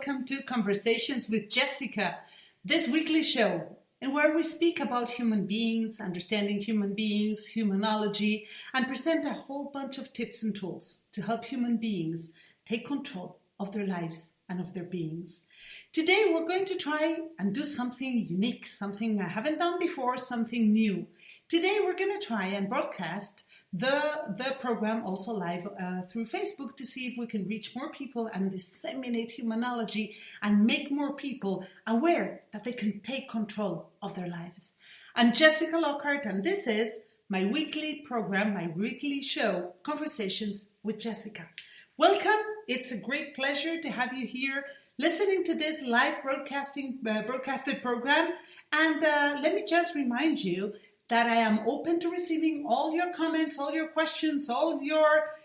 welcome to Conversations with Jessica, this weekly show in where we speak about human beings, understanding human beings, humanology, and present a whole bunch of tips and tools to help human beings take control of their lives and of their beings. Today we're going to try and do something unique, something I haven't done before, something new. Today we're going to try and broadcast the program also live through Facebook to see if we can reach more people and disseminate humanology and make more people aware that they can take control of their lives. I'm Jessica Lockhart, and this is my weekly program, my weekly show, Conversations with Jessica. Welcome. It's a great pleasure to have you here listening to this live broadcasted program. And let me just remind you that I am open to receiving all your comments, all your questions, all your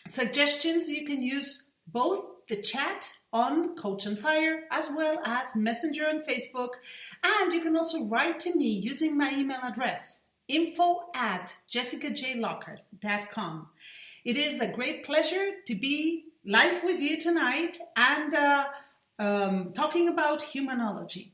suggestions. You can use both the chat on Coach on Fire as well as Messenger on Facebook. And you can also write to me using my email address, info@jessicajlockhart.com. It is a great pleasure to be live with you tonight and talking about humanology.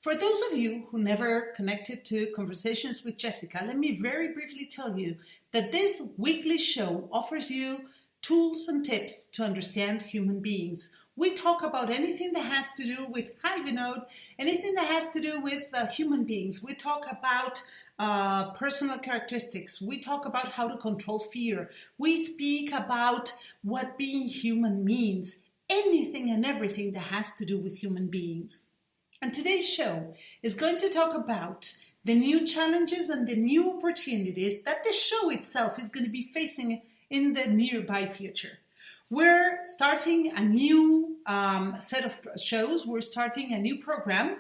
For those of you who never connected to Conversations with Jessica, let me very briefly tell you that this weekly show offers you tools and tips to understand human beings. We talk about anything that has to do with, anything that has to do with human beings. We talk about personal characteristics. We talk about how to control fear. We speak about what being human means. Anything and everything that has to do with human beings. And today's show is going to talk about the new challenges and the new opportunities that the show itself is going to be facing in the nearby future. We're starting a new set of shows. We're starting a new program.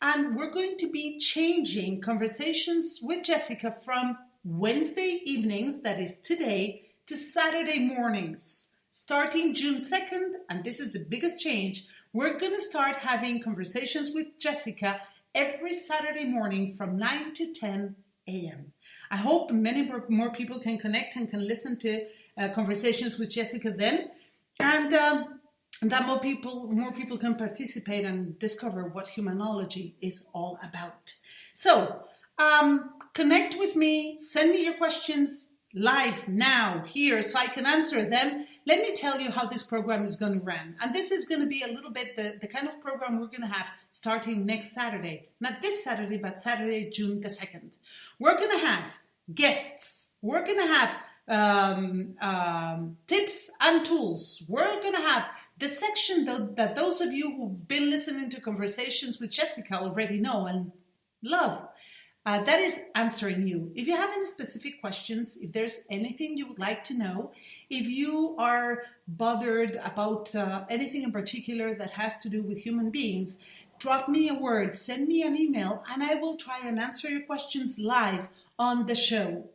And we're going to be changing Conversations with Jessica from Wednesday evenings, that is today, to Saturday mornings. Starting June 2nd, and this is the biggest change, we're going to start having Conversations with Jessica every Saturday morning from 9 to 10 a.m. I hope many more people can connect and can listen to Conversations with Jessica then, and that more people can participate and discover what humanology is all about. So, connect with me, send me your questions live now, here, so I can answer them. Let me tell you how this program is going to run. And this is going to be a little bit the kind of program we're going to have starting next Saturday. Not this Saturday, but Saturday, June the 2nd. We're going to have guests. We're going to have tips and tools. We're going to have the section that those of you who've been listening to Conversations with Jessica already know and love. That is answering you. If you have any specific questions, if there's anything you would like to know, if you are bothered about anything in particular that has to do with human beings, drop me a word, send me an email, and I will try and answer your questions live on the show.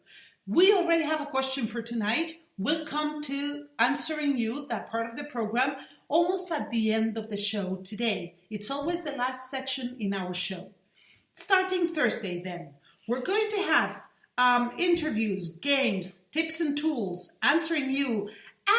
We already have a question for tonight. We'll come to answering you, that part of the program, almost at the end of the show today. It's always the last section in our show. Starting Thursday then, we're going to have interviews, games, tips and tools, answering you,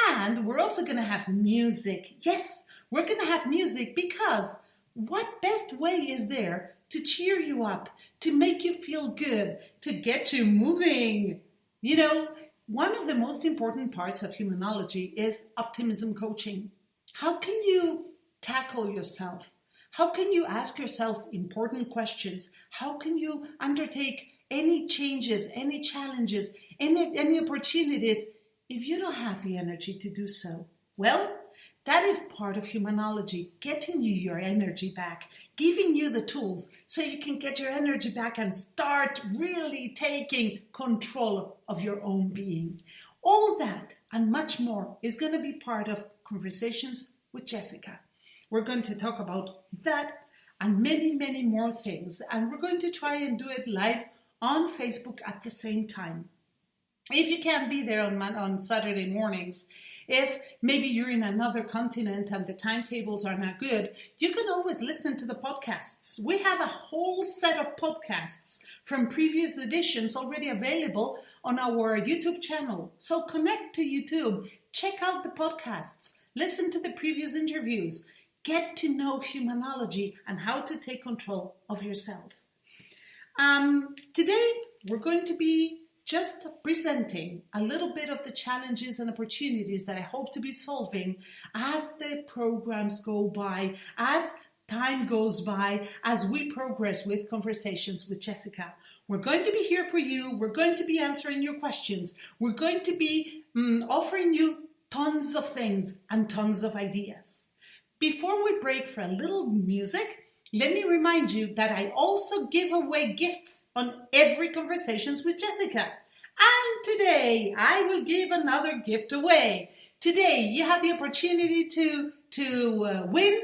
and we're also going to have music. Yes, we're going to have music because what best way is there to cheer you up, to make you feel good, to get you moving? You know, one of the most important parts of humanology is optimism coaching. How can you tackle yourself? How can you ask yourself important questions? How can you undertake any changes, any challenges, any opportunities if you don't have the energy to do so? Well, that is part of humanology, getting you your energy back, giving you the tools so you can get your energy back and start really taking control of your own being. All that and much more is going to be part of Conversations with Jessica. We're going to talk about that and many, many more things. And we're going to try and do it live on Facebook at the same time. If you can't be there on Saturday mornings, if maybe you're in another continent and the timetables are not good, you can always listen to the podcasts. We have a whole set of podcasts from previous editions already available on our YouTube channel. So connect to YouTube, check out the podcasts, listen to the previous interviews, get to know humanology and how to take control of yourself. Today, we're going to be just presenting a little bit of the challenges and opportunities that I hope to be solving as the programs go by, as time goes by, as we progress with Conversations with Jessica. We're going to be here for you. We're going to be answering your questions. We're going to be offering you tons of things and tons of ideas. Before we break for a little music, let me remind you that I also give away gifts on every Conversations with Jessica. And today, I will give another gift away. Today, you have the opportunity to win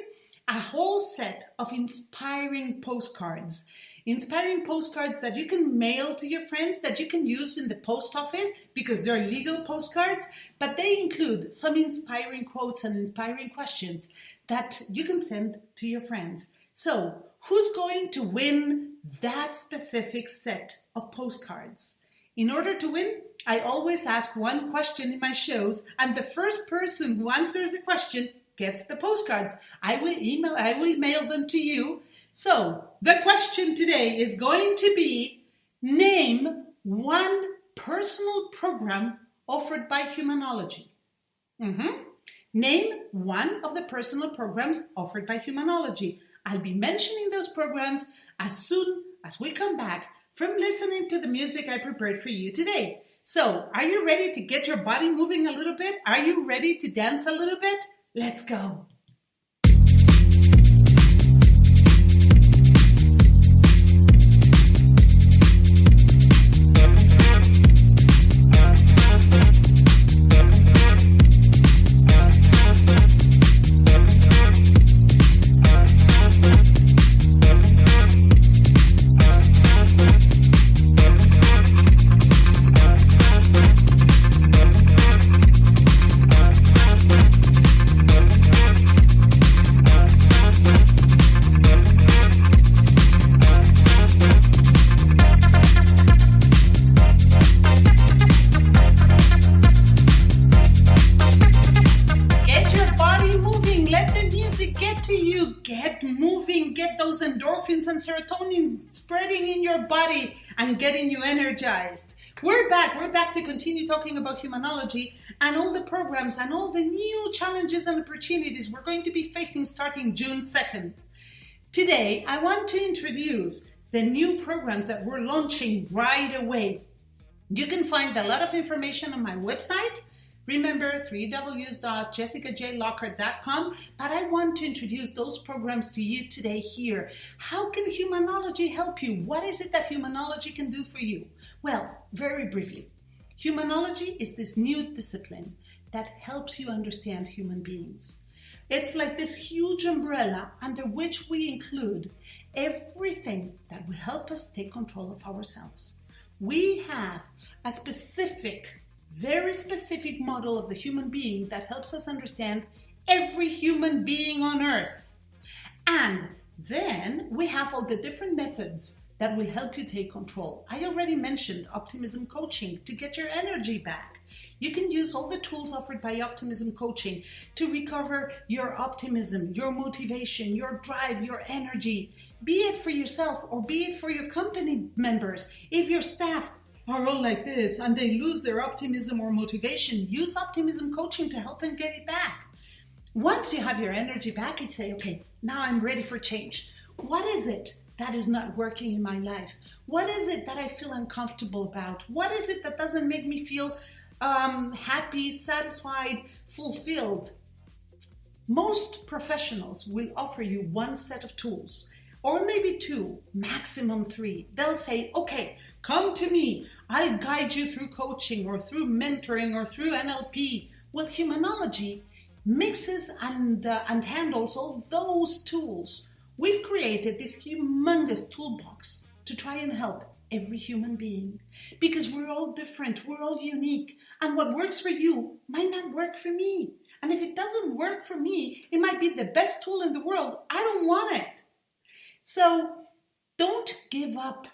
a whole set of inspiring postcards. Inspiring postcards that you can mail to your friends, that you can use in the post office because they're legal postcards, but they include some inspiring quotes and inspiring questions that you can send to your friends. So, who's going to win that specific set of postcards? In order to win, I always ask one question in my shows, and the first person who answers the question gets the postcards. I will mail them to you. So, the question today is going to be, name one personal program offered by Humanology. Name one of the personal programs offered by Humanology. I'll be mentioning those programs as soon as we come back from listening to the music I prepared for you today. So, are you ready to get your body moving a little bit? Are you ready to dance a little bit? Let's go. Endorphins and serotonin spreading in your body and getting you energized. We're back to continue talking about Humanology and all the programs and all the new challenges and opportunities we're going to be facing starting June 2nd. Today, I want to introduce the new programs that we're launching right away. You can find a lot of information on my website. Remember, www.jessicajlockhart.com, but I want to introduce those programs to you today here. How can Humanology help you? What is it that Humanology can do for you? Well, very briefly, Humanology is this new discipline that helps you understand human beings. It's like this huge umbrella under which we include everything that will help us take control of ourselves. We have a very specific model of the human being that helps us understand every human being on earth. And then we have all the different methods that will help you take control. I already mentioned optimism coaching to get your energy back. You can use all the tools offered by optimism coaching to recover your optimism, your motivation, your drive, your energy, be it for yourself or be it for your company members. If your staff are all like this and they lose their optimism or motivation, use optimism coaching to help them get it back. Once you have your energy back, you say, okay, now I'm ready for change. What is it that is not working in my life? What is it that I feel uncomfortable about? What is it that doesn't make me feel happy, satisfied, fulfilled? Most professionals will offer you one set of tools, or maybe two, maximum three. They'll say, okay, come to me. I'll guide you through coaching or through mentoring or through NLP. Well, Humanology mixes and handles all those tools. We've created this humongous toolbox to try and help every human being, because we're all different, we're all unique, and what works for you might not work for me. And if it doesn't work for me, it might be the best tool in the world. I don't want it. So don't give up.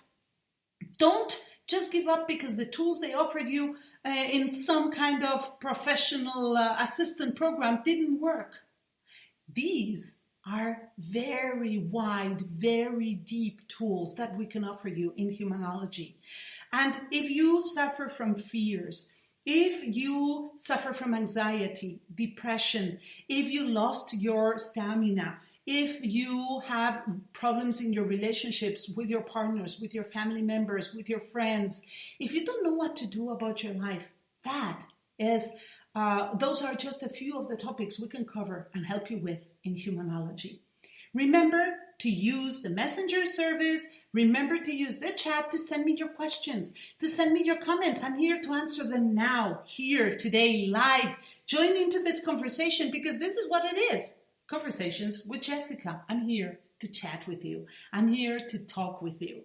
Don't just give up because the tools they offered you in some kind of professional assistant program didn't work. These are very wide, very deep tools that we can offer you in Humanology. And if you suffer from fears, if you suffer from anxiety, depression, if you lost your stamina, if you have problems in your relationships with your partners, with your family members, with your friends, if you don't know what to do about your life, those are just a few of the topics we can cover and help you with in Humanology. Remember to use the messenger service. Remember to use the chat to send me your questions, to send me your comments. I'm here to answer them now, here, today, live. Join into this conversation because this is what it is. Conversations with Jessica. I'm here to chat with you. I'm here to talk with you.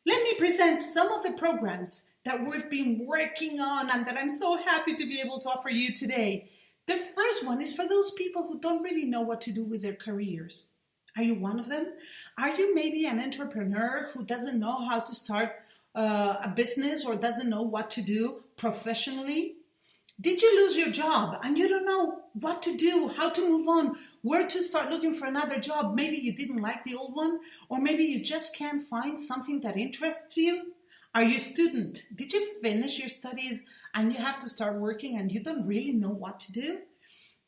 Let me present some of the programs that we've been working on and that I'm so happy to be able to offer you today. The first one is for those people who don't really know what to do with their careers. Are you one of them? Are you maybe an entrepreneur who doesn't know how to start a business or doesn't know what to do professionally? Did you lose your job and you don't know what to do, how to move on, where to start looking for another job? Maybe you didn't like the old one, or maybe you just can't find something that interests you. Are you a student? Did you finish your studies and you have to start working and you don't really know what to do?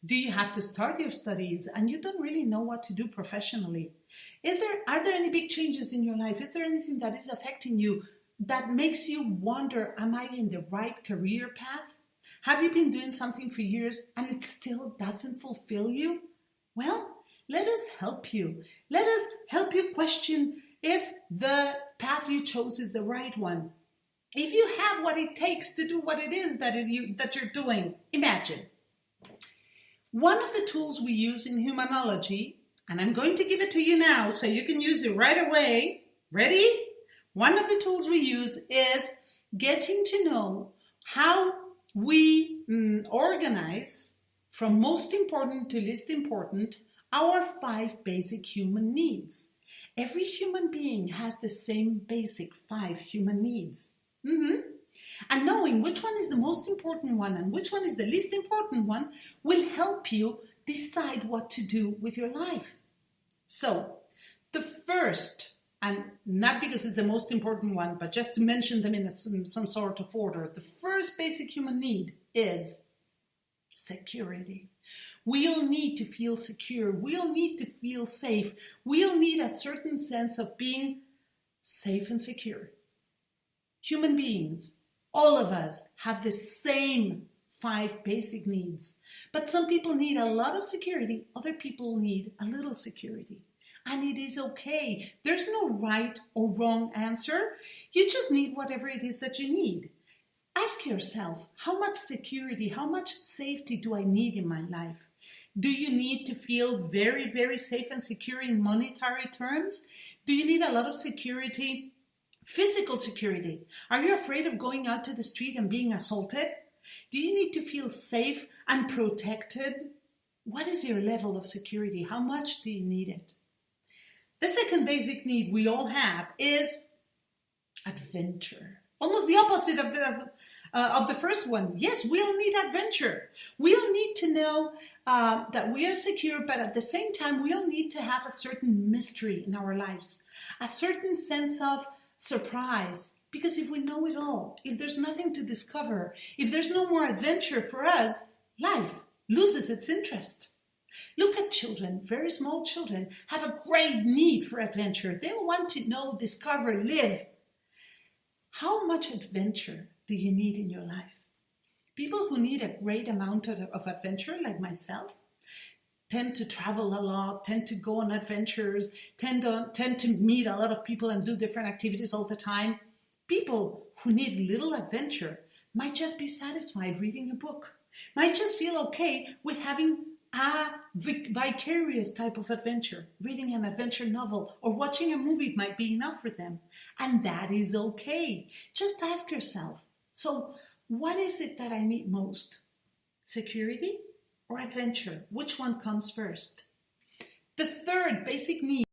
Do you have to start your studies and you don't really know what to do professionally? Are there any big changes in your life? Is there anything that is affecting you that makes you wonder, am I in the right career path? Have you been doing something for years and it still doesn't fulfill you? Well, let us help you. Let us help you question if the path you chose is the right one. If you have what it takes to do what it is that you're doing, imagine. One of the tools we use in Humanology, and I'm going to give it to you now so you can use it right away. Ready? One of the tools we use is getting to know how we organize from most important to least important our 5 basic human needs. Every human being has the same basic 5 human needs. And knowing which one is the most important one and which one is the least important one will help you decide what to do with your life. So, the first, and not because it's the most important one, but just to mention them in some sort of order, the first basic human need is security. We'll need to feel secure. We'll need to feel safe. We'll need a certain sense of being safe and secure. Human beings, all of us, have the same 5 basic needs. But some people need a lot of security. Other people need a little security. And it is okay. There's no right or wrong answer. You just need whatever it is that you need. Ask yourself, how much security, how much safety do I need in my life? Do you need to feel very, very safe and secure in monetary terms? Do you need a lot of security, physical security? Are you afraid of going out to the street and being assaulted? Do you need to feel safe and protected? What is your level of security? How much do you need it? The second basic need we all have is adventure. Almost the opposite of the first one. Yes, we'll need adventure. We'll need to know that we are secure, but at the same time, we'll need to have a certain mystery in our lives, a certain sense of surprise. Because if we know it all, if there's nothing to discover, if there's no more adventure for us, life loses its interest. Look at children, very small children, have a great need for adventure. They want to know, discover, live. How much adventure do you need in your life? People who need a great amount of adventure, like myself, tend to travel a lot, tend to go on adventures, tend to meet a lot of people and do different activities all the time. People who need little adventure might just be satisfied reading a book, might just feel okay with having a vicarious type of adventure. Reading an adventure novel or watching a movie might be enough for them. And that is okay. Just ask yourself, so what is it that I need most? Security or adventure? Which one comes first? The third basic need